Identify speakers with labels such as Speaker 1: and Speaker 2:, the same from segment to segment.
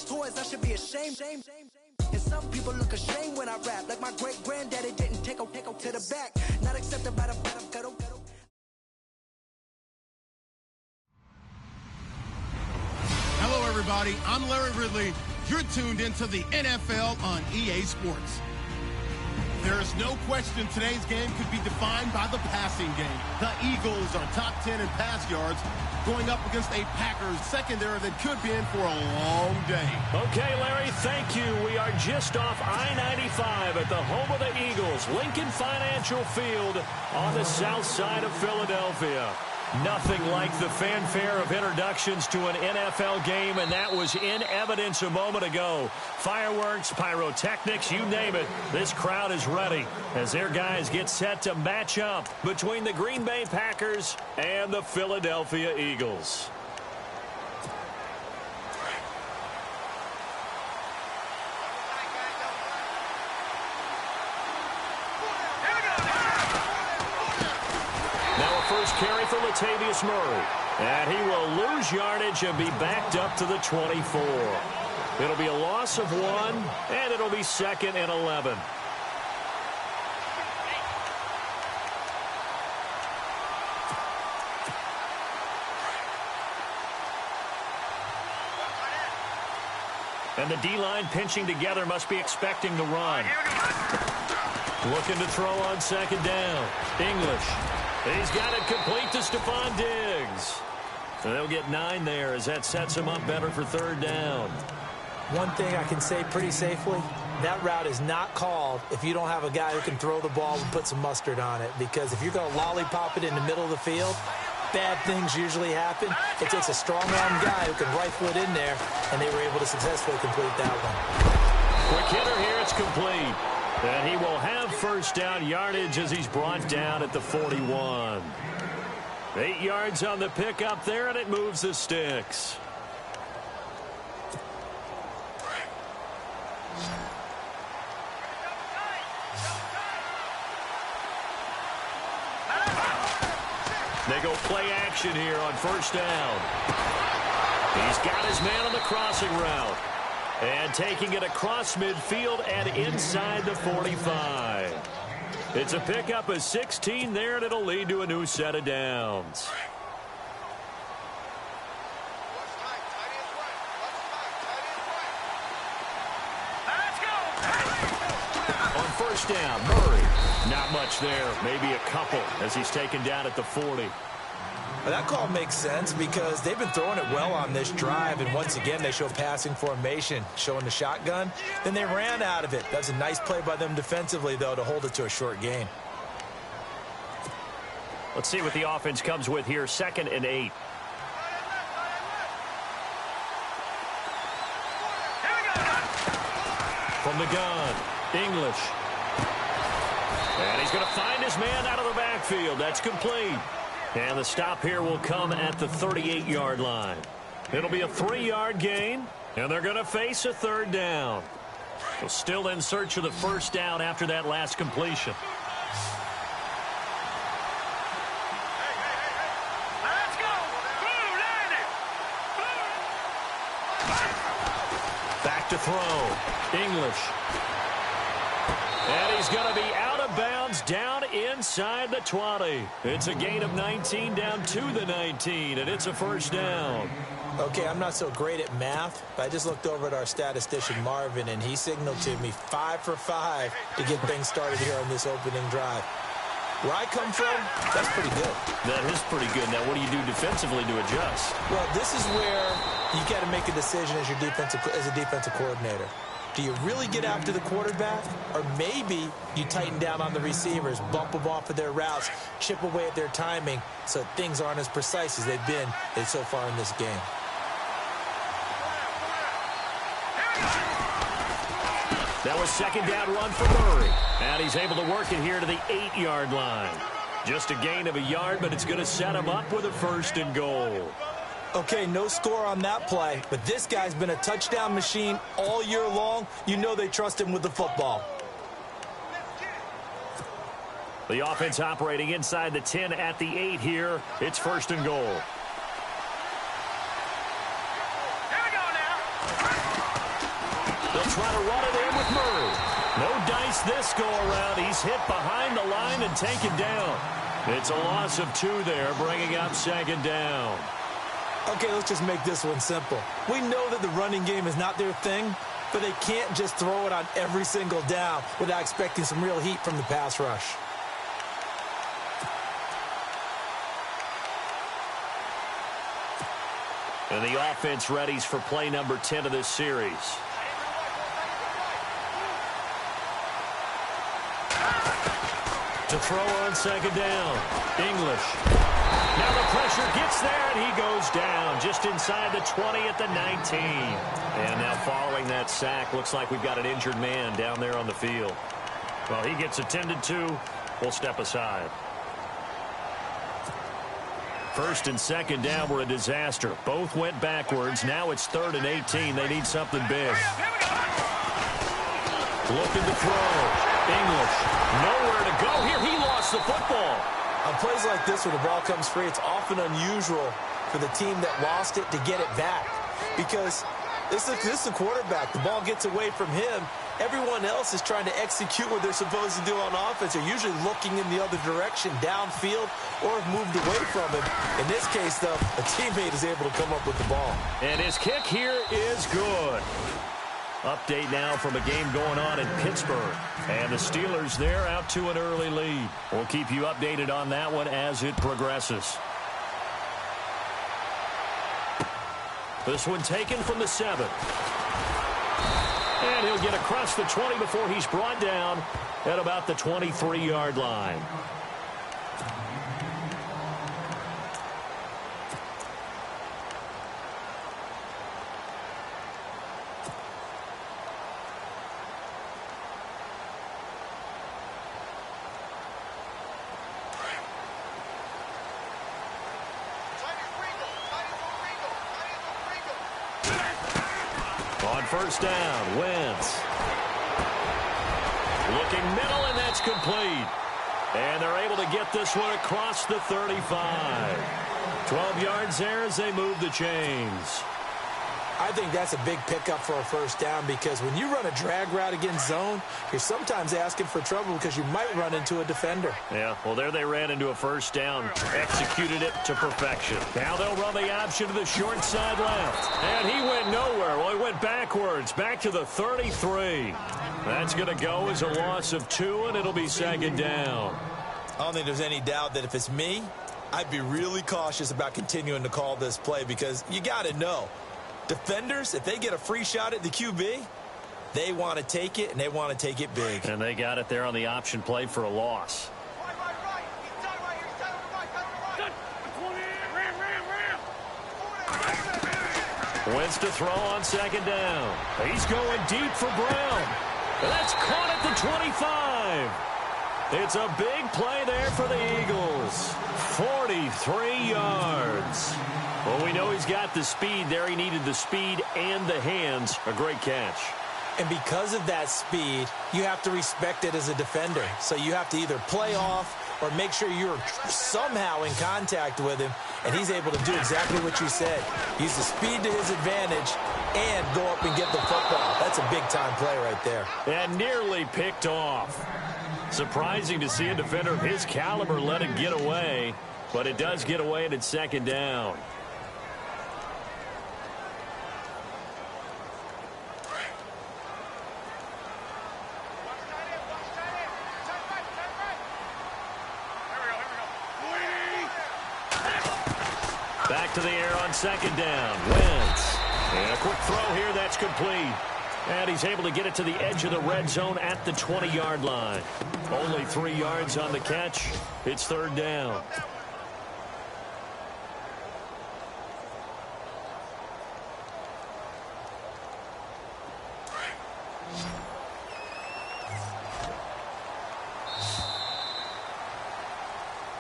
Speaker 1: Sex toys, I should be ashamed. And some people look ashamed when I rap, like my great-granddaddy didn't take a to the back. Not accepted by the ghetto.
Speaker 2: Hello, everybody. I'm Larry Ridley. You're tuned into the NFL on EA Sports. There is no question today's game could be defined by the passing game. The Eagles are top 10 in pass yards, going up against a Packers secondary that could be in for a long day.
Speaker 3: Okay, Larry, thank you. We are just off I-95 at the home of the Eagles, Lincoln Financial Field on the south side of Philadelphia. Nothing like the fanfare of introductions to an NFL game, and that was in evidence a moment ago. Fireworks, pyrotechnics, you name it. This crowd is ready as their guys get set to match up between the Green Bay Packers and the Philadelphia Eagles. First carry for Latavius Murray. And he will lose yardage and be backed up to the 24. It'll be a loss of 1, and it'll be 2nd and 11. And the D-line pinching together must be expecting the run. Looking to throw on 2nd down. English. He's got it complete to Stephon Diggs. So they'll get 9 there as that sets him up better for 3rd down.
Speaker 4: One thing I can say pretty safely, that route is not called if you don't have a guy who can throw the ball and put some mustard on it. Because if you're going to lollipop it in the middle of the field, bad things usually happen. It takes a strong-arm guy who can rifle it in there, and they were able to successfully complete that one.
Speaker 3: Quick hitter here, it's complete. And he will have 1st down yardage as he's brought down at the 41. 8 yards on the pickup there, and it moves the sticks. They go play action here on 1st down. He's got his man on the crossing route. And taking it across midfield and inside the 45. It's a pickup of 16 there, and it'll lead to a new set of downs. On 1st down, Murray. Not much there, maybe a couple as he's taken down at the 40.
Speaker 4: That call makes sense because they've been throwing it well on this drive, and once again they show passing formation, showing the shotgun. Then they ran out of it. That's a nice play by them defensively, though, to hold it to a short gain.
Speaker 3: Let's see what the offense comes with here, 2nd and 8. From the gun, English. And he's going to find his man out of the backfield. That's complete. And the stop here will come at the 38-yard line. It'll be a 3-yard gain, and they're going to face a 3rd down. So still in search of the 1st down after that last completion.
Speaker 5: Let's go!
Speaker 3: Back to throw. English. And he's going to be out of bounds down inside the 20. It's a gain of 19 down to the 19, and it's a 1st down.
Speaker 4: Okay, I'm not so great at math, but I just looked over at our statistician, Marvin, and he signaled to me 5 for 5 to get things started here on this opening drive. Where I come from, that's pretty good.
Speaker 3: That is pretty good. Now, what do you do defensively to adjust?
Speaker 4: Well, this is where you got to make a decision as a defensive coordinator. Do you really get after the quarterback? Or maybe you tighten down on the receivers, bump them off of their routes, chip away at their timing so things aren't as precise as they've been so far in this game.
Speaker 3: That was 2nd down run for Murray. And he's able to work it here to the 8-yard line. Just a gain of a yard, but it's going to set him up with a 1st and goal.
Speaker 4: Okay, no score on that play, but this guy's been a touchdown machine all year long. You know they trust him with the football.
Speaker 3: The offense operating inside the 10 at the 8 here. It's 1st and goal.
Speaker 5: Here we go now.
Speaker 3: They'll try to run it in with Murray. No dice this go-around. He's hit behind the line and taken down. It's a loss of 2 there, bringing up second down.
Speaker 4: Okay, let's just make this one simple. We know that the running game is not their thing, but they can't just throw it on every single down without expecting some real heat from the pass rush.
Speaker 3: And the offense readies for play number 10 of this series. To throw on second down. English. Now the pressure gets there, and he goes down just inside the 20 at the 19. And now following that sack, looks like we've got an injured man down there on the field. Well, he gets attended to. We'll step aside. First and second down were a disaster. Both went backwards. Now it's 3rd and 18. They need something big. Looking to throw. English. Nowhere to go here. He lost the football.
Speaker 4: On plays like this where the ball comes free, it's often unusual for the team that lost it to get it back. Because this is the quarterback. The ball gets away from him. Everyone else is trying to execute what they're supposed to do on offense. They're usually looking in the other direction, downfield, or have moved away from him. In this case, though, a teammate is able to come up with the ball.
Speaker 3: And his kick here is good. Update now from a game going on in Pittsburgh. And the Steelers, they're out to an early lead. We'll keep you updated on that one as it progresses. This one taken from the 7. And he'll get across the 20 before he's brought down at about the 23-yard line. First down, Wentz. Looking middle, and that's complete. And they're able to get this one across the 35. 12 yards there as they move the chains.
Speaker 4: I think that's a big pickup for a first down because when you run a drag route against zone, you're sometimes asking for trouble because you might run into a defender.
Speaker 3: Yeah, well, there they ran into a first down, executed it to perfection. Now they'll run the option to the short side left. And he went nowhere. Well, he went backwards, back to the 33. That's going to go as a loss of 2, and it'll be second down.
Speaker 4: I don't think there's any doubt that if it's me, I'd be really cautious about continuing to call this play because you got to know. Defenders, if they get a free shot at the QB, they want to take it, and they want to take it big.
Speaker 3: And they got it there on the option play for a loss. Wentz to throw on second down. He's going deep for Brown. That's caught at the 25. It's a big play there for the Eagles. 43 yards. Well, we know he's got the speed there. He needed the speed and the hands. A great catch.
Speaker 4: And because of that speed, you have to respect it as a defender. So you have to either play off or make sure you're somehow in contact with him, and he's able to do exactly what you said. Use the speed to his advantage and go up and get the football. That's a big-time play right there.
Speaker 3: And nearly picked off. Surprising to see a defender of his caliber let it get away, but it does get away and it's second down. Back to the air on second down. Wentz. And a quick throw here that's complete. And he's able to get it to the edge of the red zone at the 20-yard line. Only 3 yards on the catch. It's third down.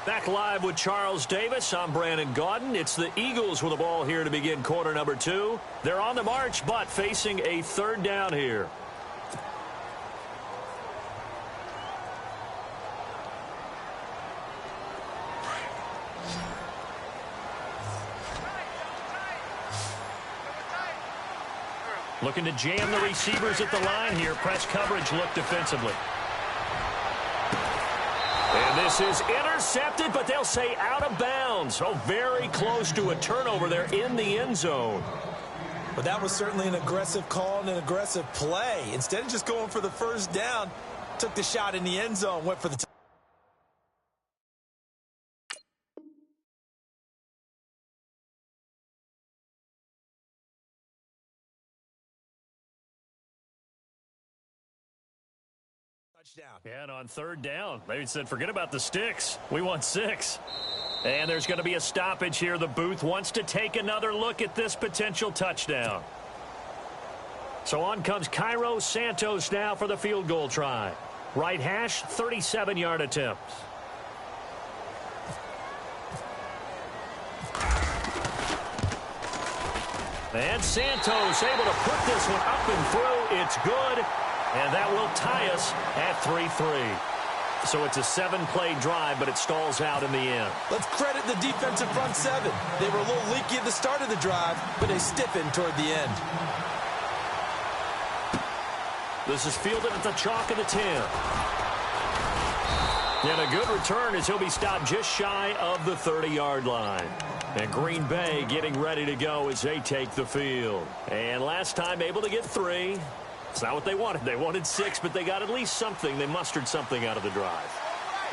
Speaker 3: Back live with Charles Davis. I'm Brandon Gaudin. It's the Eagles with the ball here to begin quarter number 2. They're on the march, but facing a third down here. Looking to jam the receivers at the line here. Press coverage look defensively. And this is intercepted, but they'll say out of bounds. Oh, very close to a turnover there in the end zone.
Speaker 4: But that was certainly an aggressive call and an aggressive play. Instead of just going for the first down, took the shot in the end zone, went for the touchdown.
Speaker 3: And on third down, they said, forget about the sticks. We want 6. And there's going to be a stoppage here. The booth wants to take another look at this potential touchdown. So on comes Cairo Santos now for the field goal try. Right hash, 37-yard attempt. And Santos able to put this one up and through. It's good. And that will tie us at 3-3. So it's a 7-play drive, but it stalls out in the end.
Speaker 4: Let's credit the defensive front 7. They were a little leaky at the start of the drive, but they stiffened toward the end.
Speaker 3: This is fielded at the chalk of the 10. And a good return as he'll be stopped just shy of the 30-yard line. And Green Bay getting ready to go as they take the field. And last time able to get 3. It's not what they wanted. They wanted 6, but they got at least something. They mustered something out of the drive.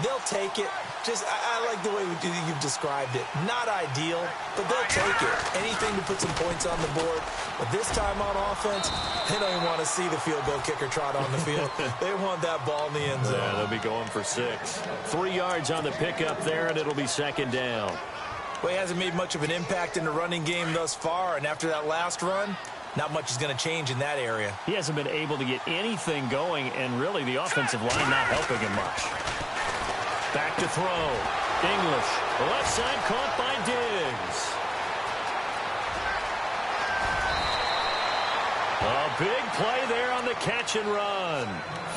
Speaker 4: They'll take it. Just, I like the way you've described it. Not ideal, but they'll take it. Anything to put some points on the board. But this time on offense, they don't even want to see the field goal kicker trot on the field. They want that ball in the end zone.
Speaker 3: Yeah, they'll be going for 6. 3 yards on the pickup there, and it'll be second down.
Speaker 4: Well, he hasn't made much of an impact in the running game thus far, and after that last run, not much is going to change in that area.
Speaker 3: He hasn't been able to get anything going, and really the offensive line not helping him much. Back to throw. English. Left side caught by Diggs. A big play there on the catch and run.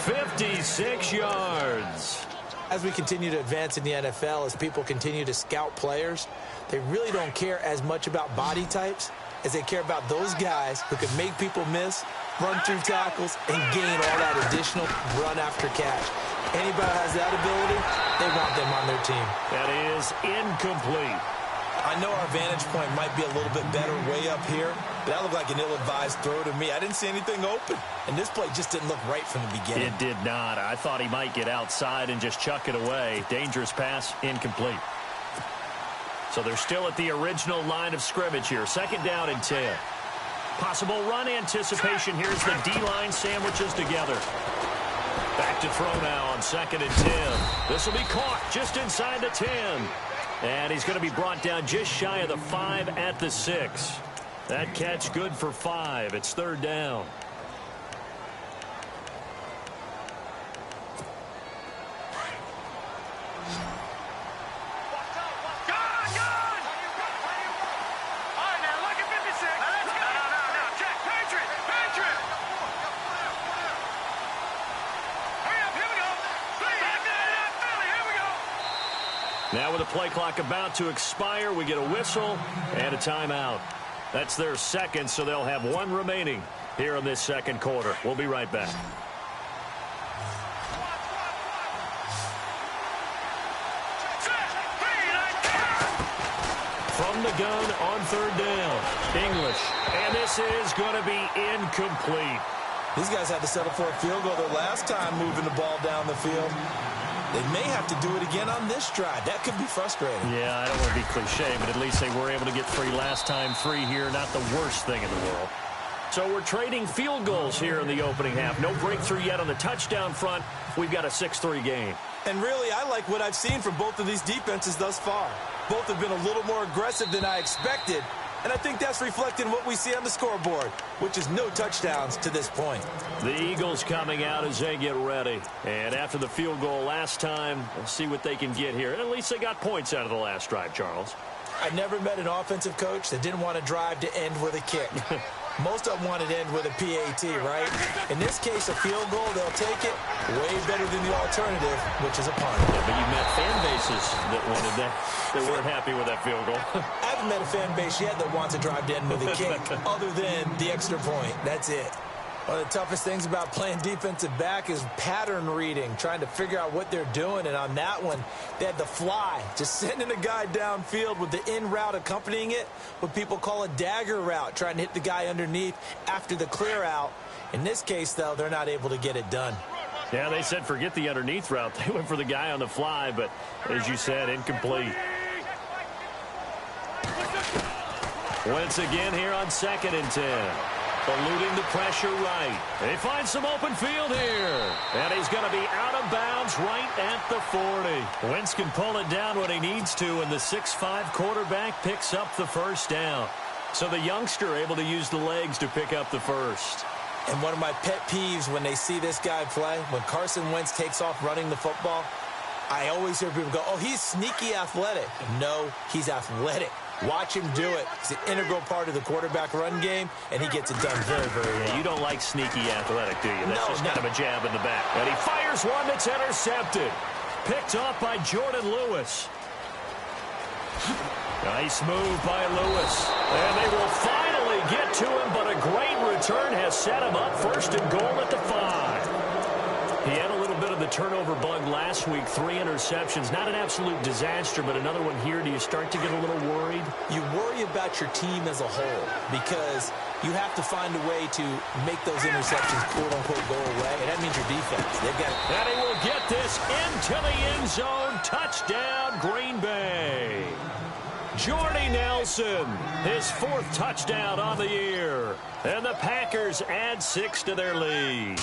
Speaker 3: 56 yards.
Speaker 4: As we continue to advance in the NFL, as people continue to scout players, they really don't care as much about body types as they care about those guys who can make people miss, run through tackles, and gain all that additional run after catch. Anybody has that ability, they want them on their team.
Speaker 3: That is incomplete.
Speaker 4: I know our vantage point might be a little bit better way up here, but that looked like an ill-advised throw to me. I didn't see anything open, and this play just didn't look right from the beginning.
Speaker 3: It did not. I thought he might get outside and just chuck it away. Dangerous pass, incomplete. So they're still at the original line of scrimmage here. Second down and 10. Possible run anticipation. Here's the D-line sandwiches together. Back to throw now on second and 10. This will be caught just inside the 10. And he's going to be brought down just shy of the 5 at the 6. That catch good for 5. It's third down. Now with the play clock about to expire, we get a whistle and a timeout. That's their second, so they'll have 1 remaining here in this second quarter. We'll be right back. From the gun on third down, English. And this is going to be incomplete.
Speaker 4: These guys had to settle for a field goal their last time moving the ball down the field. They may have to do it again on this drive. That could be frustrating.
Speaker 3: Yeah, I don't want to be cliche, but at least they were able to get 3 last time. 3 here, not the worst thing in the world. So we're trading field goals here in the opening half. No breakthrough yet on the touchdown front. We've got a 6-3 game.
Speaker 4: And really, I like what I've seen from both of these defenses thus far. Both have been a little more aggressive than I expected. And I think that's reflected in what we see on the scoreboard, which is no touchdowns to this point.
Speaker 3: The Eagles coming out as they get ready. And after the field goal last time, we'll see what they can get here. And at least they got points out of the last drive, Charles.
Speaker 4: I never met an offensive coach that didn't want to drive to end with a kick. Most of them want it to end with a PAT, right? In this case, a field goal, they'll take it way better than the alternative, which is a punt.
Speaker 3: Yeah, but you met fan bases that wanted that, that weren't happy with that field goal.
Speaker 4: haven't met a fan base yet that wants to drive to end with a kick other than the extra point. That's it. One of the toughest things about playing defensive back is pattern reading, trying to figure out what they're doing. And on that one, they had the fly, just sending a guy downfield with the in route accompanying it, what people call a dagger route, trying to hit the guy underneath after the clear out. In this case, though, they're not able to get it done.
Speaker 3: Yeah, they said forget the underneath route. They went for the guy on the fly, but as you said, incomplete. Wentz again here on 2nd and 10. Eluding the pressure right. They find some open field here. And he's going to be out of bounds right at the 40. Wentz can pull it down when he needs to, and the 6'5" quarterback picks up the first down. So the youngster able to use the legs to pick up the first.
Speaker 4: And one of my pet peeves when they see this guy play, when Carson Wentz takes off running the football, I always hear people go, oh, he's sneaky athletic. No, he's athletic. Watch him do it. He's an integral part of the quarterback run game, and he gets it done very, very well.
Speaker 3: Yeah, you don't like sneaky athletic, do you? That's just kind of a jab in the back. And he fires one that's intercepted. Picked off by Jordan Lewis. Nice move by Lewis. And they will finally get to him, but a great return has set him up 1st and goal at the 5. He had a little bit of the turnover bug last week, 3 interceptions. Not an absolute disaster, but another one here. Do you start to get a little worried?
Speaker 4: You worry about your team as a whole because you have to find a way to make those interceptions, quote-unquote, go away, and that means your defense. They've got it.
Speaker 3: And he will get this into the end zone. Touchdown, Green Bay. Jordy Nelson, his 4th touchdown on the year. And the Packers add 6 to their lead.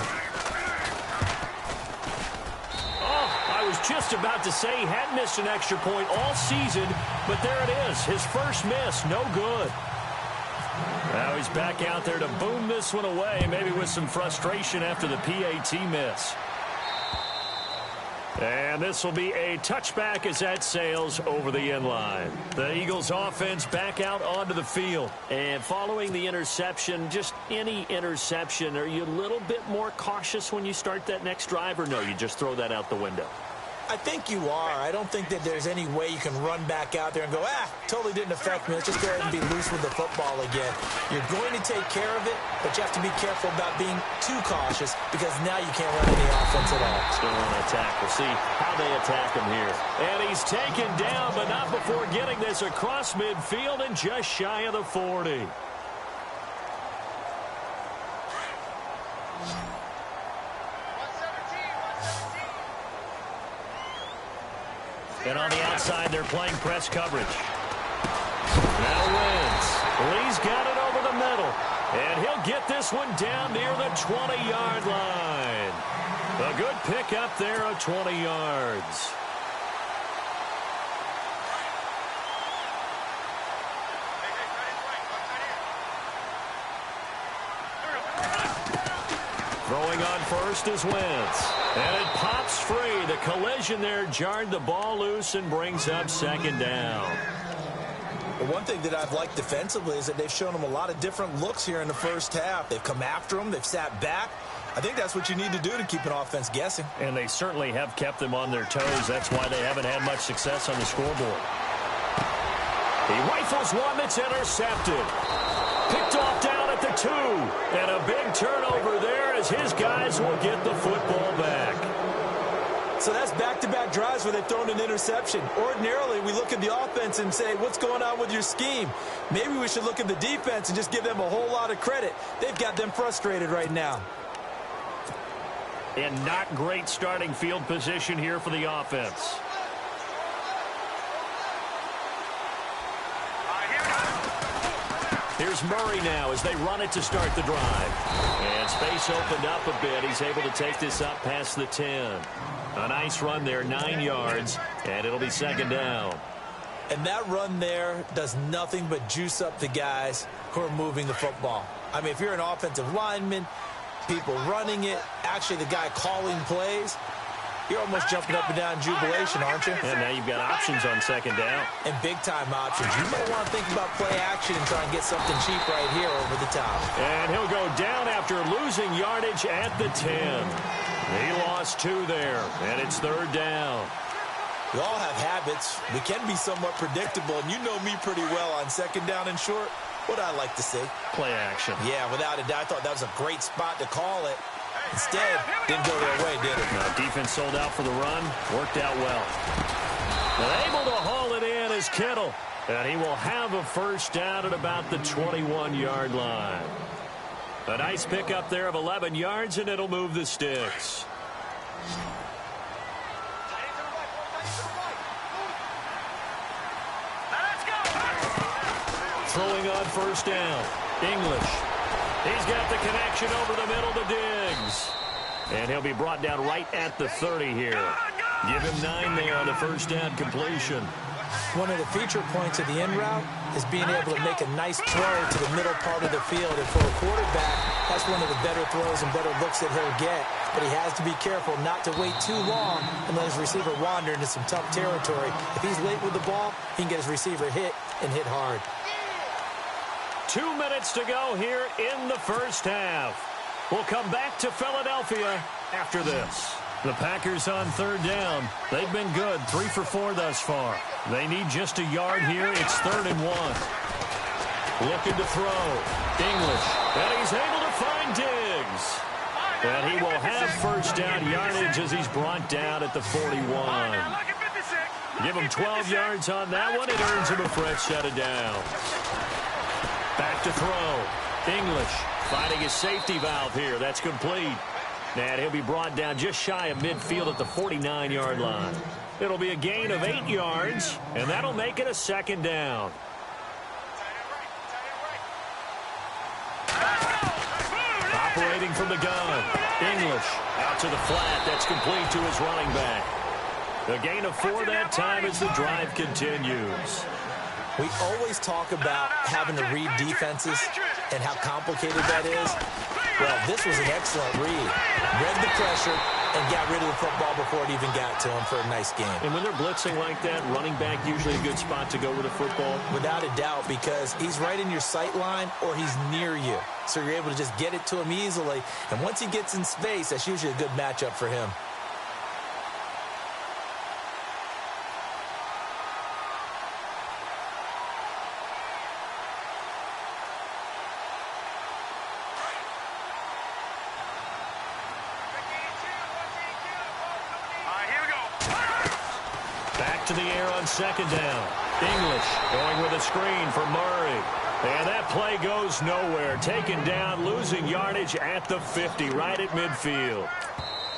Speaker 3: I was just about to say he hadn't missed an extra point all season, but there it is. His first miss, no good. Now he's back out there to boom this one away, maybe with some frustration after the PAT miss. And this will be a touchback as that sails over the end line. The Eagles offense back out onto the field. And following the interception, just any interception, are you a little bit more cautious when you start that next drive, or no, you just throw that out the window?
Speaker 4: I think you are. I don't think that there's any way you can run back out there and go, totally didn't affect me. Let's just go ahead and be loose with the football again. You're going to take care of it, but you have to be careful about being too cautious because now you can't run any offense at all.
Speaker 3: Still on attack. We'll see how they attack him here. And he's taken down, but not before getting this across midfield and just shy of the 40. And on the outside, they're playing press coverage. Now Wentz. Lee's got it over the middle. And he'll get this one down near the 20-yard line. A good pick up there of 20 yards. Throwing on first is Wentz. And it pops free. The collision there jarred the ball loose and brings up 2nd down.
Speaker 4: Well, one thing that I've liked defensively is that they've shown them a lot of different looks here in the first half. They've come after them. They've sat back. I think that's what you need to do to keep an offense guessing.
Speaker 3: And they certainly have kept them on their toes. That's why they haven't had much success on the scoreboard. He rifles one that's intercepted. Picked off down at the 2. And a big turnover there as his guys will get the football back.
Speaker 4: So that's back-to-back drives where they've thrown an interception. Ordinarily, we look at the offense and say, what's going on with your scheme? Maybe we should look at the defense and just give them a whole lot of credit. They've got them frustrated right now.
Speaker 3: And not great starting field position here for the offense. Here's Murray now as they run it to start the drive. And space opened up a bit. He's able to take this up past the 10. A nice run there, 9 yards, and it'll be 2nd down.
Speaker 4: And that run there does nothing but juice up the guys who are moving the football. I mean, if you're an offensive lineman, people running it, actually the guy calling plays, you're almost jumping up and down in jubilation, aren't you?
Speaker 3: And now you've got options on 2nd down.
Speaker 4: And big-time options. You might want to think about play action and try and get something cheap right here over the top.
Speaker 3: And he'll go down after losing yardage at the 10. He lost 2 there, and it's 3rd down.
Speaker 4: We all have habits. We can be somewhat predictable, and you know me pretty well on second down and short. What I like to see.
Speaker 3: Play action.
Speaker 4: Yeah, without a doubt, I thought that was a great spot to call it. Instead, didn't go their way, did it?
Speaker 3: No, defense sold out for the run. Worked out well. And able to haul it in is Kittle. And he will have a first down at about the 21-yard line. A nice pickup there of 11 yards, and it'll move the sticks. Throwing on first down. English. He's got the connection over the middle to Diggs. And he'll be brought down right at the 30 here. Give him 9 there on the first down completion.
Speaker 4: One of the feature points of the end route is being able to make a nice throw to the middle part of the field. And for a quarterback, that's one of the better throws and better looks that he'll get. But he has to be careful not to wait too long and let his receiver wander into some tough territory. If he's late with the ball, he can get his receiver hit and hit hard.
Speaker 3: 2 minutes to go here in the first half. We'll come back to Philadelphia after this. The Packers on third down. They've been good, 3 for 4 thus far. They need just a yard here. It's 3rd and 1. Looking to throw. English. And he's able to find Diggs. And he will have first down yardage as he's brought down at the 41. Give him 12 yards on that one. It earns him a fresh set of downs. Back to throw. English finding his safety valve here. That's complete. And he'll be brought down just shy of midfield at the 49-yard line. It'll be a gain of 8 yards, and that'll make it a second down. Operating from the gun. English out to the flat. That's complete to his running back. A gain of 4 that time as the drive continues.
Speaker 4: We always talk about having to read defenses and how complicated that is. Well, this was an excellent read. Read the pressure and got rid of the football before it even got to him for a nice game.
Speaker 3: And when they're blitzing like that, running back usually a good spot to go with the football?
Speaker 4: Without a doubt, because he's right in your sight line or he's near you. So you're able to just get it to him easily. And once he gets in space, that's usually a good matchup for him.
Speaker 3: To the air on second down. English going with a screen for Murray. And that play goes nowhere. Taken down, losing yardage at the 50, right at midfield.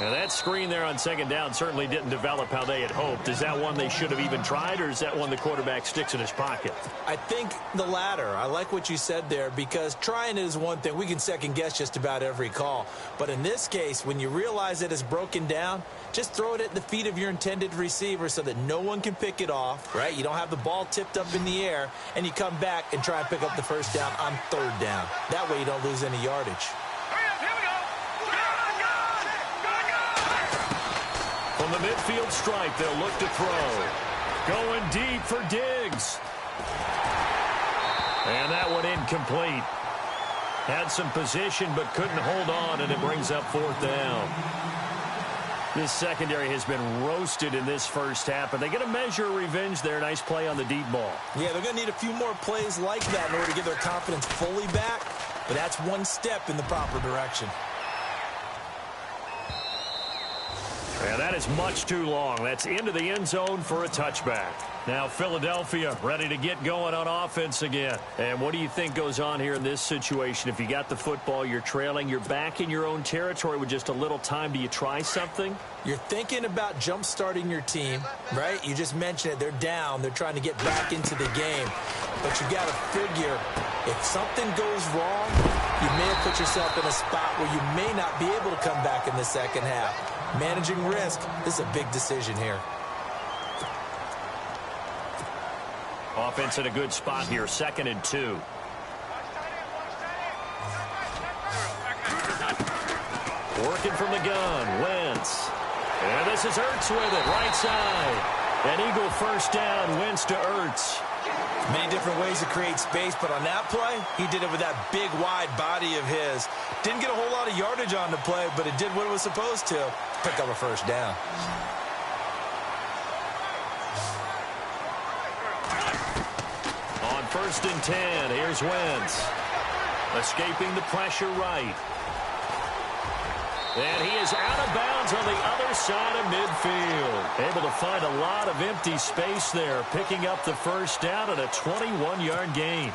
Speaker 3: And that screen there on second down certainly didn't develop how they had hoped. Is that one they should have even tried, or is that one the quarterback sticks in his pocket?
Speaker 4: I think the latter. I like what you said there, because trying is one thing. We can second-guess just about every call. But in this case, when you realize that it's broken down, just throw it at the feet of your intended receiver so that no one can pick it off, right? You don't have the ball tipped up in the air, and you come back and try and pick up the first down on third down. That way you don't lose any yardage.
Speaker 3: From the midfield stripe, they'll look to throw. Going deep for Diggs. And that one incomplete. Had some position but couldn't hold on, and it brings up 4th down. This secondary has been roasted in this first half, but they get a measure of revenge there. Nice play on the deep ball.
Speaker 4: Yeah, they're going to need a few more plays like that in order to get their confidence fully back, but that's one step in the proper direction.
Speaker 3: And that is much too long. That's into the end zone for a touchback. Now Philadelphia ready to get going on offense again. And what do you think goes on here in this situation? If you got the football, you're trailing, you're back in your own territory with just a little time. Do you try something?
Speaker 4: You're thinking about jump-starting your team, right? You just mentioned it. They're down. They're trying to get back into the game. But you got to figure, if something goes wrong, you may have put yourself in a spot where you may not be able to come back in the second half. Managing risk, this is a big decision here.
Speaker 3: Offense in a good spot here, 2nd and 2. Working from the gun, Wentz. And this is Ertz with it, right side. An Eagle first down, Wentz to Ertz.
Speaker 4: Many different ways to create space, but on that play, he did it with that big, wide body of his. Didn't get a whole lot of yardage on the play, but it did what it was supposed to. Pick up a first down.
Speaker 3: first and 10. Here's Wentz. Escaping the pressure right. And he is out of bounds on the other side of midfield. Able to find a lot of empty space there, picking up the first down and a 21-yard gain.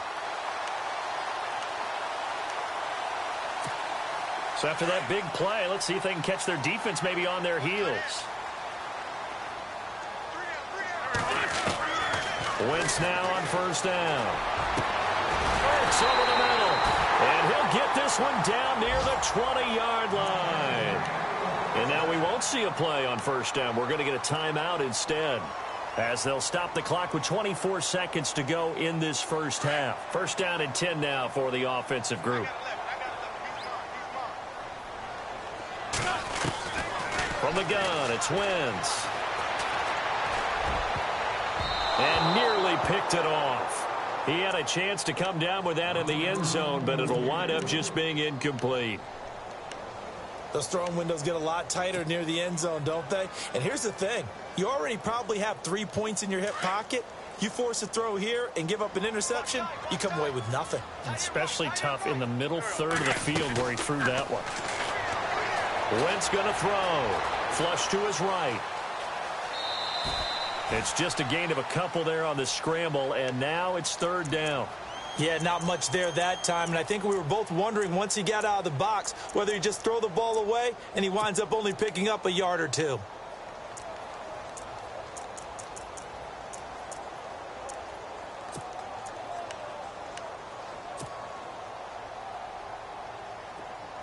Speaker 3: So after that big play, let's see if they can catch their defense maybe on their heels. Wentz now on first down. It's over the middle. And he'll get this one down near the 20-yard line. And now we won't see a play on first down. We're going to get a timeout instead, as they'll stop the clock with 24 seconds to go in this first half. First down and 10 now for the offensive group. From the gun, it's Wentz. And nearly picked it off. He had a chance to come down with that in the end zone, but it'll wind up just being incomplete.
Speaker 4: Those throwing windows get a lot tighter near the end zone, don't they? And here's the thing. You already probably have 3 points in your hip pocket. You force a throw here and give up an interception, you come away with nothing.
Speaker 3: And especially tough in the middle third of the field where he threw that one. Wentz going to throw. Flush to his right. It's just a gain of a couple there on the scramble, and now it's third down.
Speaker 4: Yeah, not much there that time, and I think we were both wondering once he got out of the box whether he just throw the ball away, and he winds up only picking up a yard or two.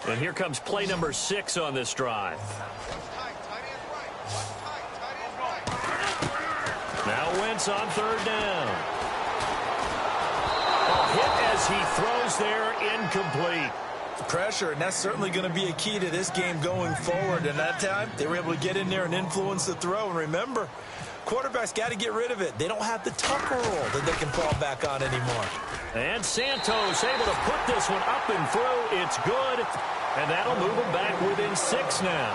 Speaker 3: And here comes play number 6 on this drive. Now Wentz on third down. A hit as he throws there, incomplete.
Speaker 4: Pressure, and that's certainly going to be a key to this game going forward. And that time, they were able to get in there and influence the throw. And remember, quarterbacks got to get rid of it. They don't have the Tucker rule that they can fall back on anymore.
Speaker 3: And Santos able to put this one up and through. It's good, and that'll move them back within 6 now.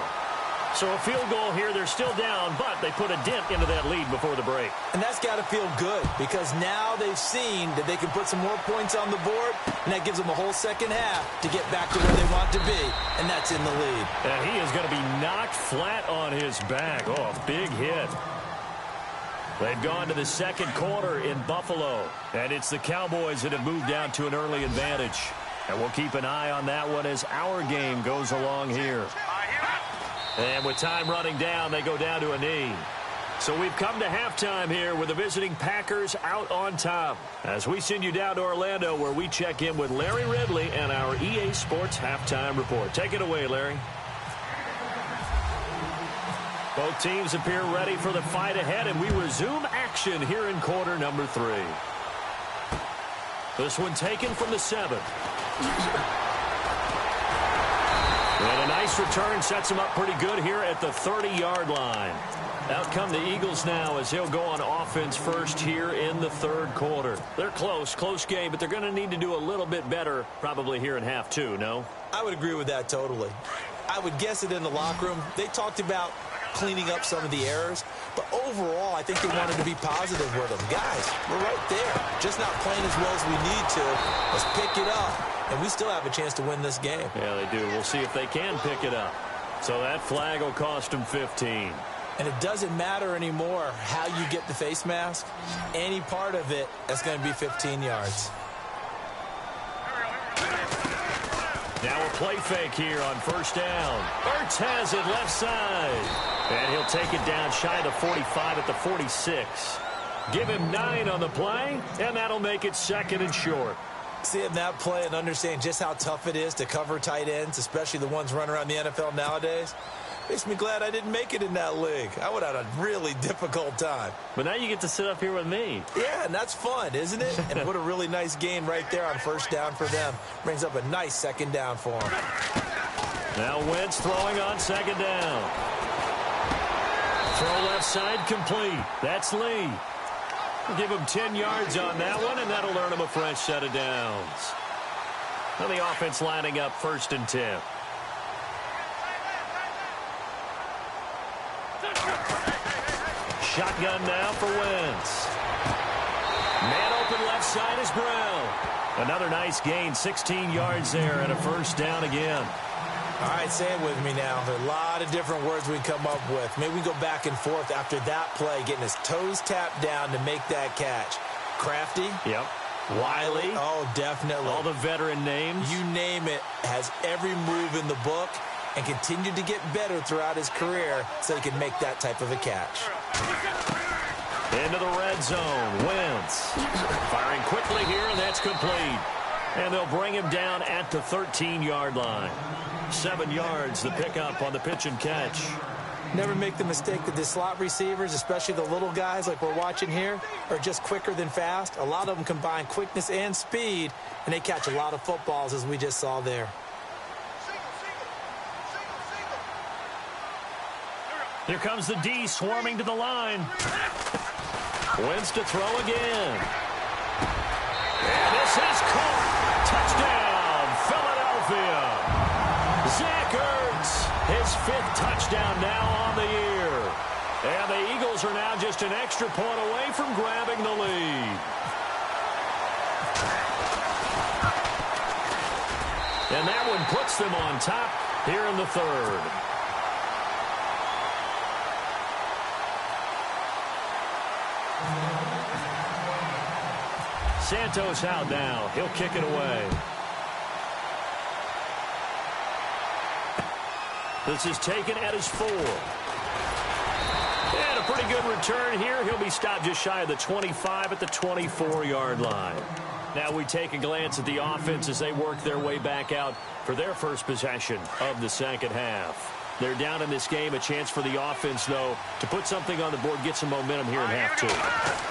Speaker 3: So a field goal here, they're still down, but they put a dent into that lead before the break.
Speaker 4: And that's got to feel good, because now they've seen that they can put some more points on the board, and that gives them a whole second half to get back to where they want to be, and that's in the lead.
Speaker 3: And he is going to be knocked flat on his back. Oh, big hit. They've gone to the second quarter in Buffalo, and it's the Cowboys that have moved down to an early advantage. And we'll keep an eye on that one as our game goes along here. And with time running down, they go down to a knee. So we've come to halftime here with the visiting Packers out on top, as we send you down to Orlando, where we check in with Larry Ridley and our EA Sports Halftime Report. Take it away, Larry. Both teams appear ready for the fight ahead, and we resume action here in quarter number 3. This one taken from the 7. And a nice return sets him up pretty good here at the 30-yard line. Out come the Eagles now as he'll go on offense first here in the third quarter. They're close game, but they're going to need to do a little bit better probably here in half 2, no?
Speaker 4: I would agree with that totally. I would guess it in the locker room. They talked about cleaning up some of the errors, but overall, I think they wanted to be positive with them. Guys, we're right there. Just not playing as well as we need to. Let's pick it up. And we still have a chance to win this game.
Speaker 3: Yeah, they do. We'll see if they can pick it up. So that flag will cost them 15.
Speaker 4: And it doesn't matter anymore how you get the face mask. Any part of it, that's going to be 15 yards.
Speaker 3: Now a play fake here on first down. Ertz has it left side. And he'll take it down shy of the 45 at the 46. Give him 9 on the play, and that'll make it second and short.
Speaker 4: Seeing that play and understand just how tough it is to cover tight ends, especially the ones running around the NFL nowadays, makes me glad I didn't make it in that league. I would have had a really difficult time.
Speaker 3: But now you get to sit up here with me.
Speaker 4: Yeah, and that's fun, isn't it? And what a really nice gain right there on first down for them. Brings up a nice second down for them.
Speaker 3: Now Wentz throwing on second down. Throw left side complete. That's Lee. Give him 10 yards on that one, and that'll earn him a fresh set of downs. Now the offense lining up first and 10. Shotgun now for Wentz. Man open left side is Brown. Another nice gain, 16 yards there and a first down again.
Speaker 4: All right, say it with me now. There are a lot of different words we come up with. Maybe we go back and forth after that play, getting his toes tapped down to make that catch. Crafty.
Speaker 3: Yep. Wiley.
Speaker 4: Oh, definitely.
Speaker 3: All the veteran names.
Speaker 4: You name it. Has every move in the book and continued to get better throughout his career so he can make that type of a catch.
Speaker 3: Into the red zone. Wentz. Firing quickly here, and that's complete. And they'll bring him down at the 13-yard line. 7 yards, the pickup on the pitch and catch.
Speaker 4: Never make the mistake that the slot receivers, especially the little guys like we're watching here, are just quicker than fast. A lot of them combine quickness and speed, and they catch a lot of footballs, as we just saw there.
Speaker 3: Here comes the D swarming to the line. Wentz to throw again. And this is caught. Touchdown, Philadelphia. Zach Ertz, his 5th touchdown now on the year. And the Eagles are now just an extra point away from grabbing the lead. And that one puts them on top here in the 3rd. Santos out now. He'll kick it away. This is taken at his 4. And a pretty good return here. He'll be stopped just shy of the 25 at the 24-yard line. Now we take a glance at the offense as they work their way back out for their first possession of the second half. They're down in this game. A chance for the offense, though, to put something on the board, get some momentum here in half 2.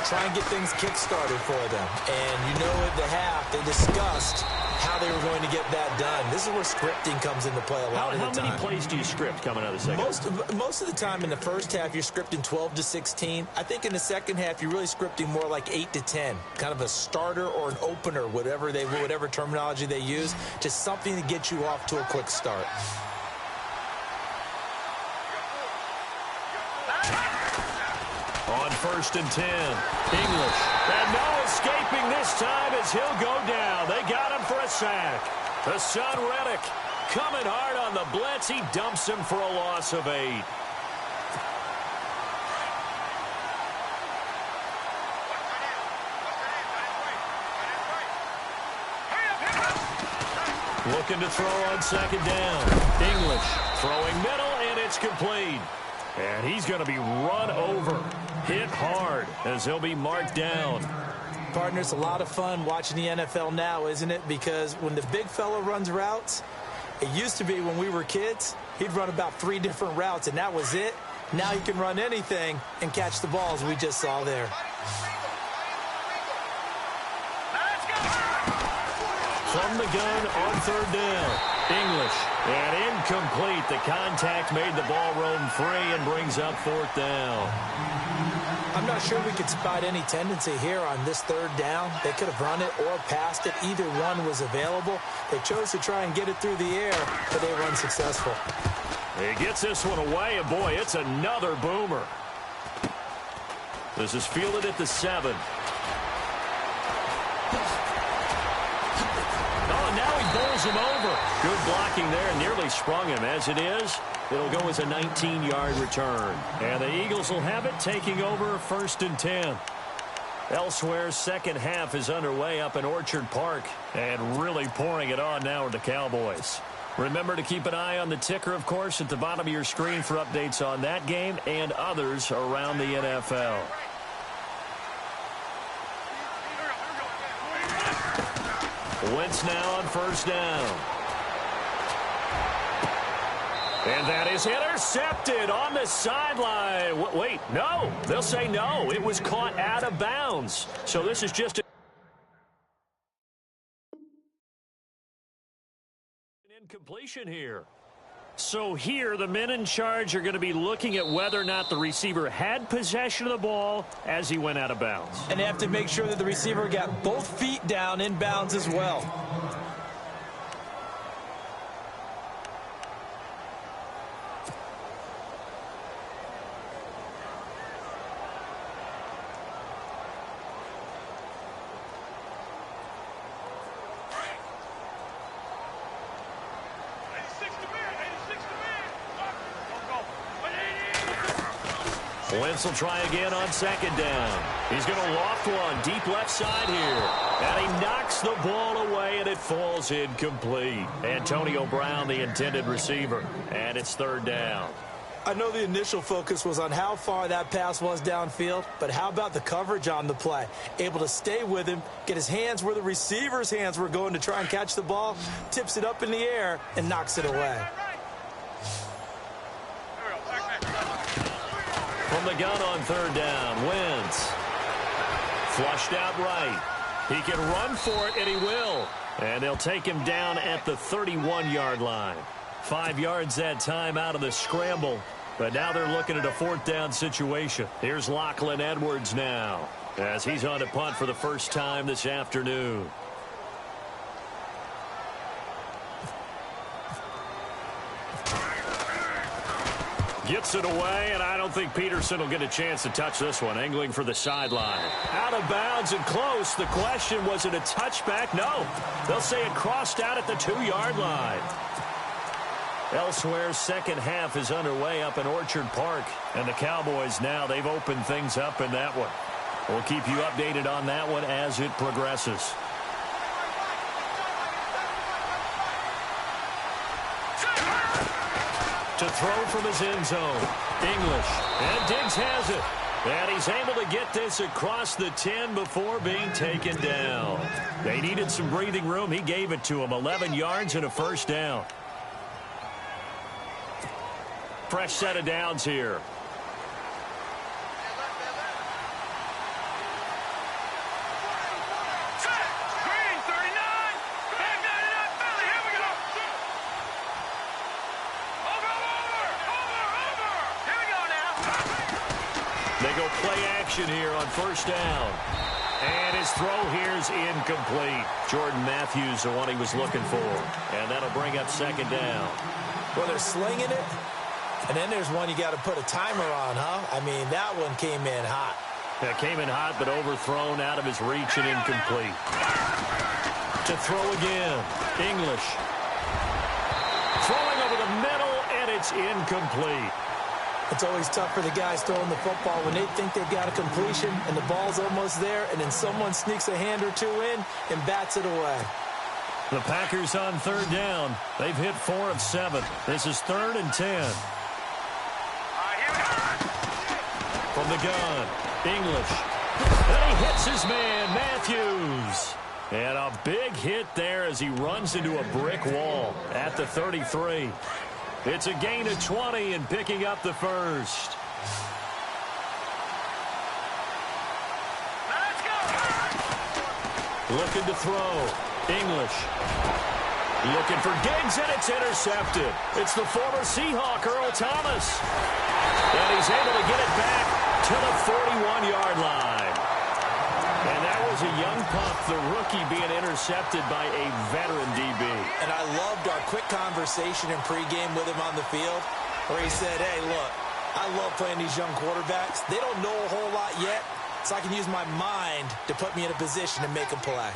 Speaker 4: Try and get things kick-started for them. And you know at the half, they discussed how they were going to get that done. This is where scripting comes into play a lot of the time.
Speaker 3: How many plays do you script coming out of the second?
Speaker 4: Most of the time in the first half, you're scripting 12 to 16. I think in the second half, you're really scripting more like 8 to 10. Kind of a starter or an opener, whatever terminology they use. Just something to get you off to a quick start.
Speaker 3: On 1st and 10, English. And no escaping this time as he'll go down. They got him for a sack. Hassan Reddick coming hard on the blitz. He dumps him for a loss of 8. Looking to throw on 2nd down. English throwing middle, and it's complete. And he's going to be run over, hit hard, as he'll be marked down.
Speaker 4: Partner, it's a lot of fun watching the NFL now, isn't it? Because when the big fella runs routes, it used to be when we were kids, he'd run about 3 different routes, and that was it. Now he can run anything and catch the balls we just saw there.
Speaker 3: From the gun on 3rd down. English, and incomplete. The contact made the ball roam free and brings up 4th down.
Speaker 4: I'm not sure we could spot any tendency here on this 3rd down. They could have run it or passed it. Either one was available. They chose to try and get it through the air, but they were unsuccessful.
Speaker 3: He gets this one away, and boy, it's another boomer. This is fielded at the 7. Bowls him over. Good blocking there, and nearly sprung him. As it is, it'll go as a 19-yard return. And the Eagles will have it, taking over 1st and 10. Elsewhere, second half is underway up in Orchard Park, and really pouring it on now with the Cowboys. Remember to keep an eye on the ticker, of course, at the bottom of your screen for updates on that game and others around the NFL. Wentz now on 1st down. And that is intercepted on the sideline. Wait, no. They'll say no. It was caught out of bounds. So this is just an incompletion here. So here, the men in charge are going to be looking at whether or not the receiver had possession of the ball as he went out of bounds.
Speaker 4: And they have to make sure that the receiver got both feet down in bounds as well.
Speaker 3: Wentz will try again on second down. He's going to loft one deep left side here. And he knocks the ball away, and it falls incomplete. Antonio Brown, the intended receiver. And it's third down.
Speaker 4: I know the initial focus was on how far that pass was downfield, but how about the coverage on the play? Able to stay with him, get his hands where the receiver's hands were going to try and catch the ball, tips it up in the air, and knocks it away.
Speaker 3: From the gun on third down, Wentz. Flushed out right. He can run for it, and he will. And they'll take him down at the 31-yard line. 5 yards that time out of the scramble. But now they're looking at a fourth down situation. Here's Lachlan Edwards now, as he's on to punt for the first time this afternoon. Gets it away, and I don't think Peterson will get a chance to touch this one. Angling for the sideline. Out of bounds and close. The question, was it a touchback? No. They'll say it crossed out at the 2-yard line. Elsewhere, second half is underway up in Orchard Park. And the Cowboys now, they've opened things up in that one. We'll keep you updated on that one as it progresses. To throw from his end zone. English. And Diggs has it. And he's able to get this across the 10 before being taken down. They needed some breathing room. He gave it to him. 11 yards and a first down. Fresh set of downs here. They go play action here on first down. And his throw here is incomplete. Jordan Matthews, the one he was looking for. And that'll bring up second down.
Speaker 4: Well, they're slinging it. And then there's one you got to put a timer on, huh? I mean, that one came in hot.
Speaker 3: Yeah, came in hot, but overthrown, out of his reach and incomplete. To throw again. English. Throwing over the middle, and it's incomplete.
Speaker 4: It's always tough for the guys throwing the football when they think they've got a completion and the ball's almost there, and then someone sneaks a hand or two in and bats it away.
Speaker 3: The Packers on third down. They've hit 4 of 7. This is 3rd and 10. From the gun, English. And he hits his man, Matthews. And a big hit there as he runs into a brick wall at the 33. It's a gain of 20 and picking up the first.
Speaker 5: Let's go.
Speaker 3: Looking to throw. English. Looking for Diggs, and it's intercepted. It's the former Seahawk, Earl Thomas. And he's able to get it back to the 41-yard line. And that was a young pup, the rookie being intercepted by a veteran DB.
Speaker 4: And I loved our quick conversation in pregame with him on the field where he said, hey, look, I love playing these young quarterbacks. They don't know a whole lot yet, so I can use my mind to put me in a position to make a play.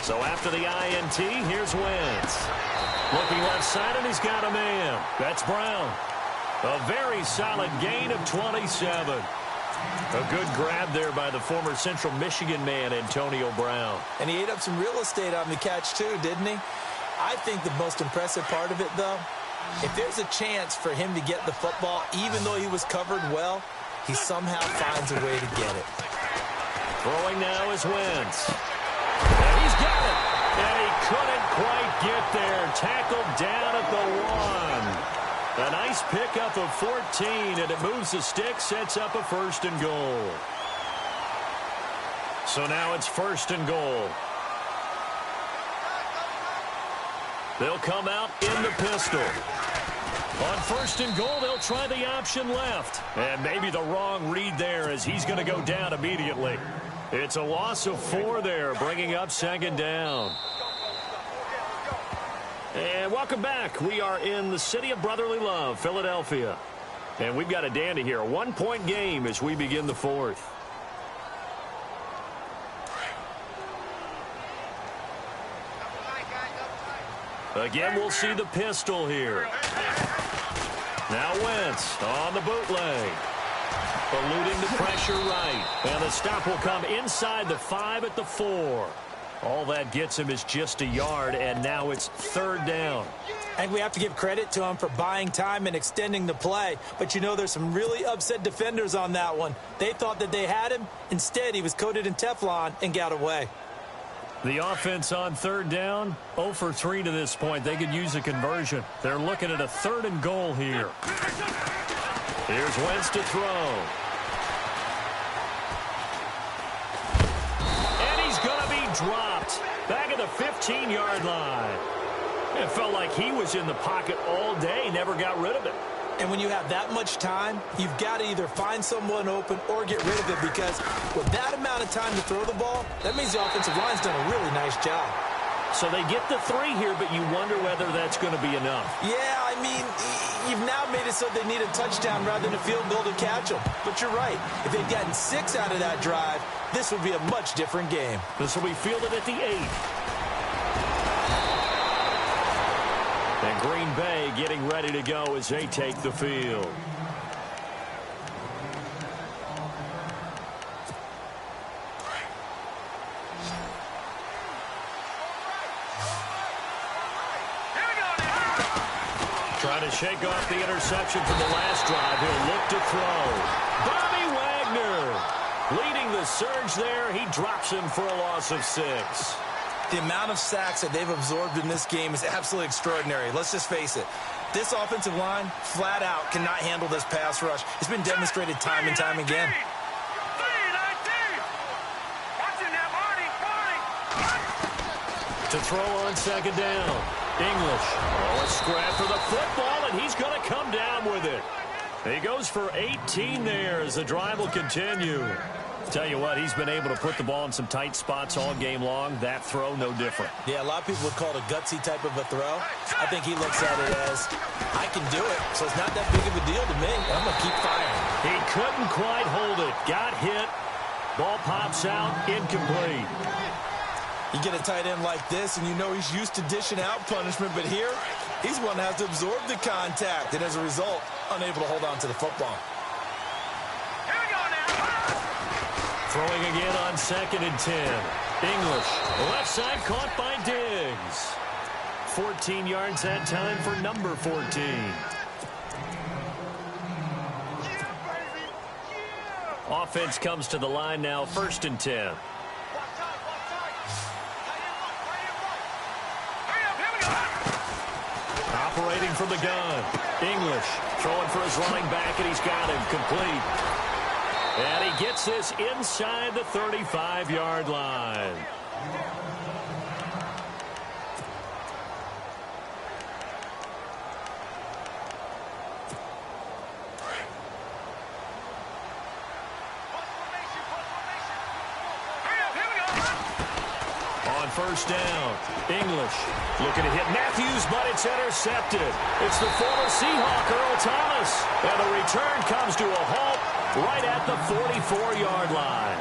Speaker 3: So after the INT, here's Wentz. Looking left side, and he's got a man. That's Brown. A very solid gain of 27. A good grab there by the former Central Michigan man, Antonio Brown.
Speaker 4: And he ate up some real estate on the catch, too, didn't he? I think the most impressive part of it, though, if there's a chance for him to get the football, even though he was covered well, he somehow finds a way to get it.
Speaker 3: Throwing now is Wentz. And he's got it. And he couldn't quite get there. Tackled down at the 1. A nice pickup of 14, and it moves the stick, sets up a 1st and goal. So now it's 1st and goal. They'll come out in the pistol. On 1st and goal, they'll try the option left. And maybe the wrong read there as he's going to go down immediately. It's a loss of 4 there, bringing up 2nd down. And welcome back. We are in the city of brotherly love, Philadelphia. And we've got a dandy here. A 1-point game as we begin the 4th. Again, we'll see the pistol here. Now Wentz on the bootleg. Eluding the pressure right. And the stop will come inside the 5 at the 4. All that gets him is just a yard, and now it's 3rd down.
Speaker 4: I think we have to give credit to him for buying time and extending the play. But, you know, there's some really upset defenders on that one. They thought that they had him. Instead, he was coated in Teflon and got away.
Speaker 3: The offense on 3rd down, 0 for 3 to this point. They could use a conversion. They're looking at a 3rd and goal here. Here's Wentz to throw. And he's going to be dropped back at the 15-yard line. It felt like he was in the pocket all day, never got rid of it.
Speaker 4: And when you have that much time, you've got to either find someone open or get rid of it, because with that amount of time to throw the ball, that means the offensive line's done a really nice job.
Speaker 3: So they get the 3 here, but you wonder whether that's going to be enough.
Speaker 4: Yeah, I mean, you've now made it so they need a touchdown rather than a field goal to catch them. But you're right. If they'd gotten 6 out of that drive, this would be a much different game.
Speaker 3: This will be fielded at the 8. And Green Bay getting ready to go as they take the field. Trying to shake off the interception from the last drive. He'll look to throw. Bobby Wagner leading the surge there. He drops him for a loss of 6.
Speaker 6: The amount of sacks that they've absorbed in this game is absolutely extraordinary. Let's just face it. This offensive line, flat out, cannot handle this pass rush. It's been demonstrated time and time again.
Speaker 3: To throw on 2nd down. English. Oh, a scrap for the football, and he's going to come down with it. He goes for 18 there as the drive will continue. Tell you what, he's been able to put the ball in some tight spots all game long. That throw, no different.
Speaker 4: Yeah, a lot of people would call it a gutsy type of a throw. I think he looks at it as, I can do it, so it's not that big of a deal to me. I'm going to keep firing.
Speaker 3: He couldn't quite hold it. Got hit. Ball pops out, incomplete.
Speaker 6: You get a tight end like this, and you know he's used to dishing out punishment, but here, he's one that has to absorb the contact, and as a result, unable to hold on to the football.
Speaker 3: Throwing again on 2nd and 10. English, left side caught by Diggs. 14 yards that time for number 14. Offense comes to the line now, 1st and 10. Operating from the gun. English throwing for his running back, and he's got him complete. And he gets this inside the 35-yard line. On 1st down, English looking to hit Matthews, but it's intercepted. It's the former Seahawk, Earl Thomas. And the return comes to a halt right at the 44-yard line.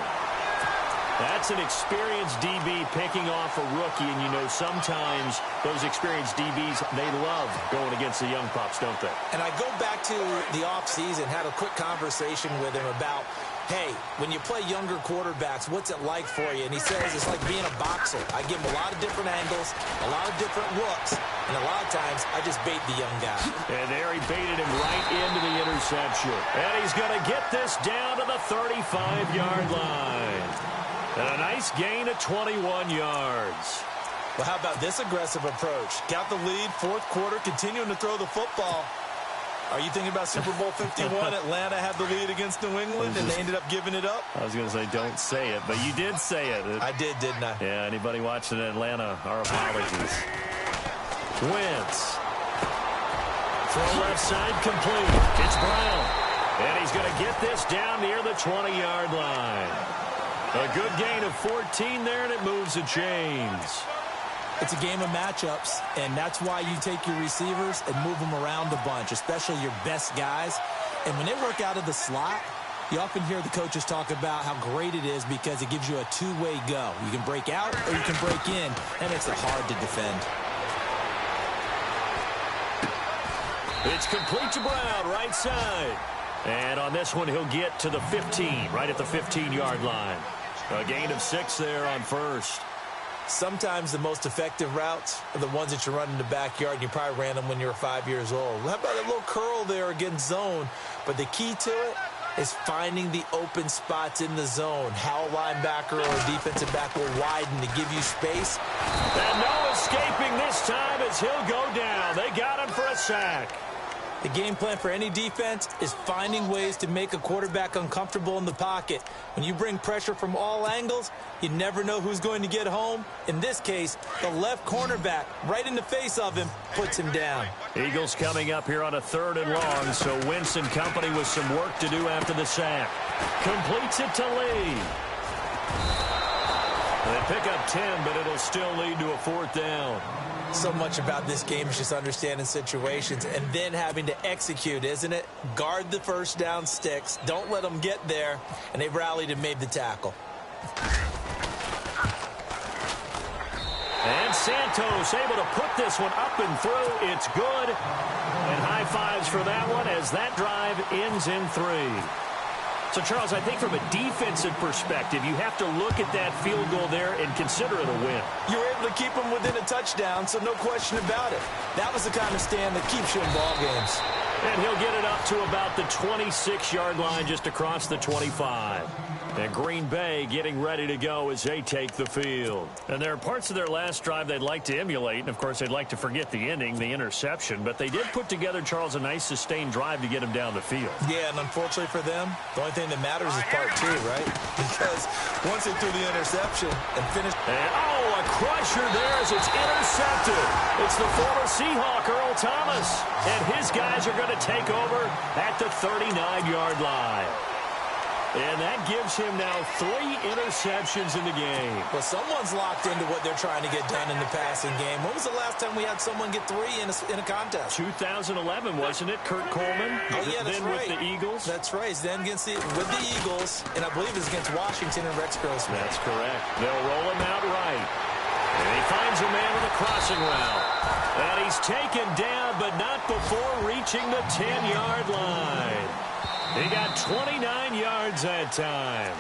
Speaker 3: That's an experienced DB picking off a rookie, and you know sometimes those experienced DBs, they love going against the young pups, don't they?
Speaker 4: And I go back to the offseason, had a quick conversation with him about, hey, when you play younger quarterbacks, what's it like for you? And he says it's like being a boxer. I give him a lot of different angles, a lot of different looks, and a lot of times I just bait the young guy.
Speaker 3: And there he baited him right into the interception. And he's going to get this down to the 35-yard line. And a nice gain of 21 yards.
Speaker 6: Well, how about this aggressive approach? Got the lead, 4th quarter, continuing to throw the football. Are you thinking about Super Bowl 51? Atlanta had the lead against New England, and they ended up giving it up?
Speaker 3: I was going to say, don't say it, but you did say it.
Speaker 6: I did, didn't I?
Speaker 3: Yeah, anybody watching Atlanta, our apologies. Wentz. Throw left side complete. It's Brown. And he's going to get this down near the 20-yard line. A good gain of 14 there, and it moves the chains.
Speaker 4: It's a game of matchups, and that's why you take your receivers and move them around a bunch, especially your best guys. And when they work out of the slot, you often hear the coaches talk about how great it is because it gives you a two-way go. You can break out or you can break in. That makes it hard to defend.
Speaker 3: It's complete to Brown, right side. And on this one, he'll get to the 15, right at the 15-yard line. A gain of 6 there on first.
Speaker 4: Sometimes the most effective routes are the ones that you run in the backyard, and you probably ran them when you were 5 years old. How about a little curl there against zone? But the key to it is finding the open spots in the zone. How a linebacker or a defensive back will widen to give you space.
Speaker 3: And no escaping this time as he'll go down. They got him for a sack.
Speaker 4: The game plan for any defense is finding ways to make a quarterback uncomfortable in the pocket. When you bring pressure from all angles, you never know who's going to get home. In this case, the left cornerback, right in the face of him, puts him down.
Speaker 3: Eagles coming up here on a 3rd and long, so Wentz and company with some work to do after the sack. Completes it to Lee. They pick up 10, but it'll still lead to a 4th down.
Speaker 4: So much about this game is just understanding situations and then having to execute, isn't it? Guard the first down sticks. Don't let them get there. And they rallied and made the tackle.
Speaker 3: And Santos able to put this one up and through. It's good. And high fives for that one as that drive ends in 3. So, Charles, I think from a defensive perspective, you have to look at that field goal there and consider it a win.
Speaker 4: You were able to keep them within a touchdown, so no question about it. That was the kind of stand that keeps you in ball games.
Speaker 3: And he'll get it up to about the 26-yard line just across the 25. And Green Bay getting ready to go as they take the field. And there are parts of their last drive they'd like to emulate. And, of course, they'd like to forget the ending, the interception. But they did put together, Charles, a nice sustained drive to get him down the field.
Speaker 4: Yeah, and unfortunately for them, the only thing that matters is part 2, right? Because once they threw the interception and finished...
Speaker 3: And, a crusher there as it's intercepted. It's the former Seahawk, Earl Thomas. And his guys are going to take over at the 39-yard line. And that gives him now 3 interceptions in the game.
Speaker 4: Well, someone's locked into what they're trying to get done in the passing game. When was the last time we had someone get 3 in a contest?
Speaker 3: 2011, wasn't it? Kurt Coleman.
Speaker 4: Oh, yeah, that's
Speaker 3: then
Speaker 4: right.
Speaker 3: With the Eagles.
Speaker 4: That's right. Then with the Eagles, and I believe it's against Washington and Rex Grossman.
Speaker 3: That's correct. They'll roll him out right. And he finds a man with a crossing route. And he's taken down, but not before reaching the 10-yard line. He got 29 yards that time.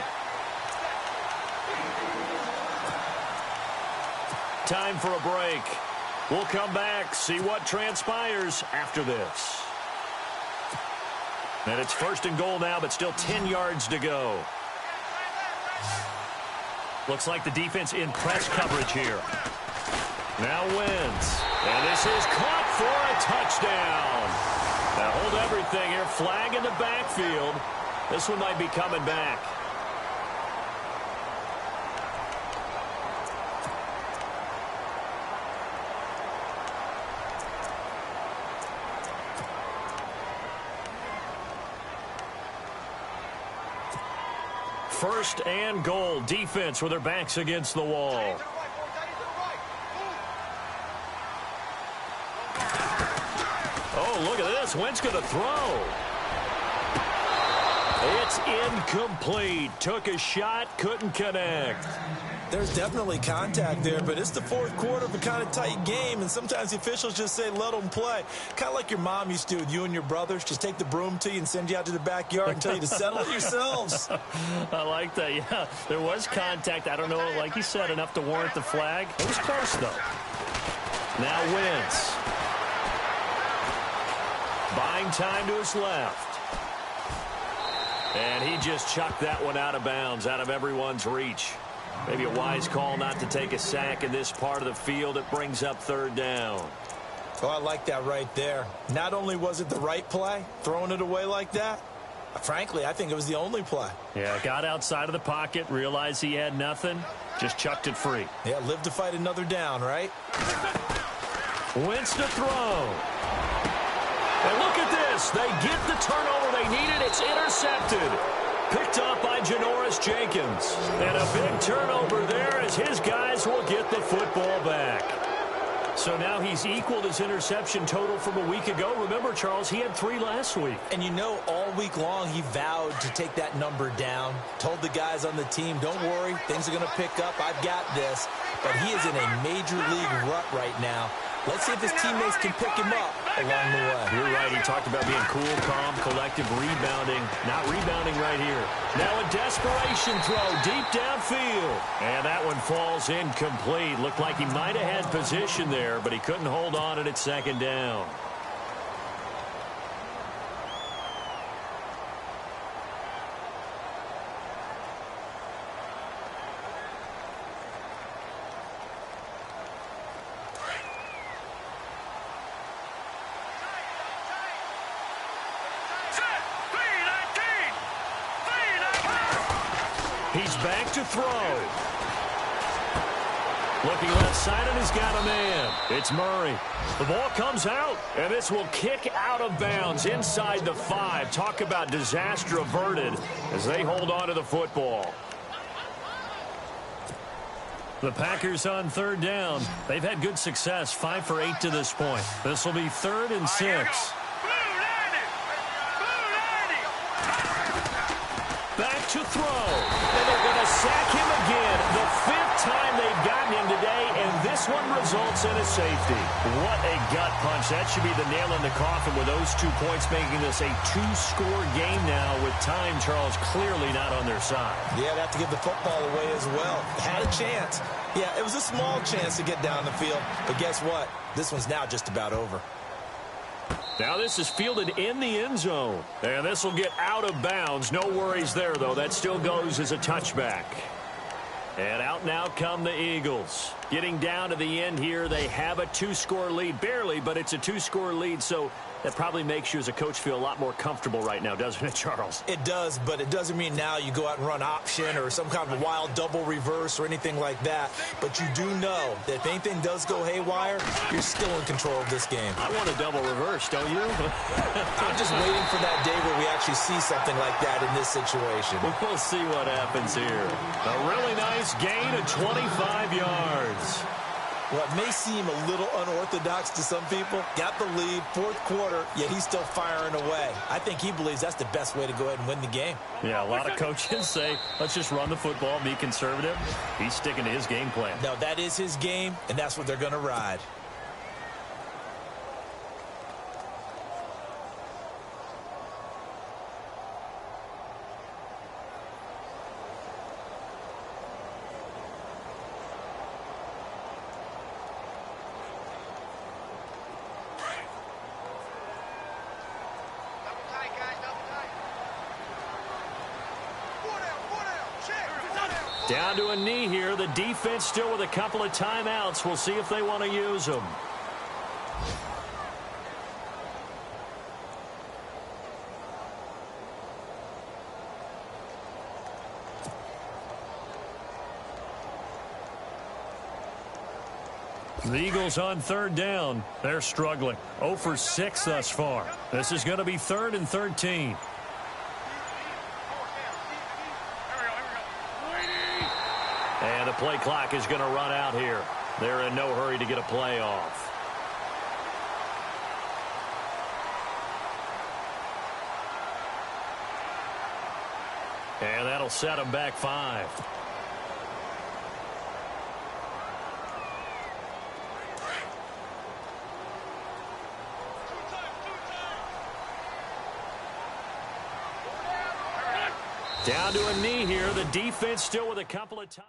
Speaker 3: Time for a break. We'll come back, see what transpires after this. And it's 1st and goal now, but still 10 yards to go. Looks like the defense in press coverage here. Now Wentz. And this is caught for a touchdown. Now hold everything here. Flag in the backfield. This one might be coming back. First and goal. Defense with their backs against the wall. Oh, look at this. Wentz going to throw. It's incomplete. Took a shot, couldn't connect.
Speaker 4: There's definitely contact there, but it's the 4th quarter of a kind of tight game, and sometimes the officials just say, let them play. Kind of like your mom used to with you and your brothers. Just take the broom to you and send you out to the backyard and tell you to settle it yourselves.
Speaker 3: I like that, yeah. There was contact. I don't know, like you said, enough to warrant the flag. It was close, though. Now Wentz. Buying time to his left. And he just chucked that one out of bounds, out of everyone's reach. Maybe a wise call not to take a sack in this part of the field. It brings up 3rd down.
Speaker 4: Oh, I like that right there. Not only was it the right play, throwing it away like that, frankly, I think it was the only play.
Speaker 3: Yeah, got outside of the pocket, realized he had nothing, just chucked it free.
Speaker 4: Yeah, live to fight another down, right?
Speaker 3: Wentz to throw. And look at this. They get the turnover they needed. It's intercepted. Picked up by Janoris Jenkins. And a big turnover there as his guys will get the football back. So now he's equaled his interception total from a week ago. Remember, Charles, he had 3 last week.
Speaker 4: And you know, all week long he vowed to take that number down. Told the guys on the team, don't worry, things are going to pick up. I've got this. But he is in a major league rut right now. Let's see if his teammates can pick him up along the way.
Speaker 3: You're right. He talked about being cool, calm, collective, rebounding. Not rebounding right here. Now a desperation throw deep downfield. And that one falls incomplete. Looked like he might have had position there, but he couldn't hold on at second down. He's back to throw. Looking left side, and he's got a man. It's Murray. The ball comes out, and this will kick out of bounds inside the 5. Talk about disaster averted as they hold on to the football. The Packers on third down. They've had good success, 5 for 8 to this point. This will be 3rd and 6. Back to throw. And they're going to sack him again. The 5th time they've gotten him today, and this one results in a safety. What a gut punch. That should be the nail in the coffin with those 2 points, making this a 2-score game now with time, Charles, clearly not on their side.
Speaker 6: Yeah, they have to give the football away as well. Had a chance. Yeah, it was a small chance to get down the field, but guess what? This one's now just about over.
Speaker 3: Now this is fielded in the end zone. And this will get out of bounds. No worries there, though. That still goes as a touchback. And out now come the Eagles. Getting down to the end here, they have a 2-score lead. Barely, but it's a 2-score lead, so that probably makes you as a coach feel a lot more comfortable right now, doesn't it, Charles?
Speaker 6: It does, but it doesn't mean now you go out and run option or some kind of a wild double reverse or anything like that. But you do know that if anything does go haywire, you're still in control of this game.
Speaker 3: I want a double reverse, don't you?
Speaker 6: I'm just waiting for that day where we actually see something like that in this situation.
Speaker 3: We'll see what happens here. A really nice gain of 25 yards.
Speaker 6: What may seem a little unorthodox to some people, got the lead, 4th quarter, yet he's still firing away. I think he believes that's the best way to go ahead and win the game.
Speaker 3: Yeah, a lot of coaches say, let's just run the football, be conservative. He's sticking to his game plan.
Speaker 6: No, that is his game, and that's what they're going to ride.
Speaker 3: Down to a knee here. The defense still with a couple of timeouts. We'll see if they want to use them. The Eagles on third down. They're struggling. 0 for 6 thus far. This is going to be 3rd and 13. And the play clock is going to run out here. They're in no hurry to get a play off. And that'll set them back 5. Down to a knee here. The defense still with a couple of times.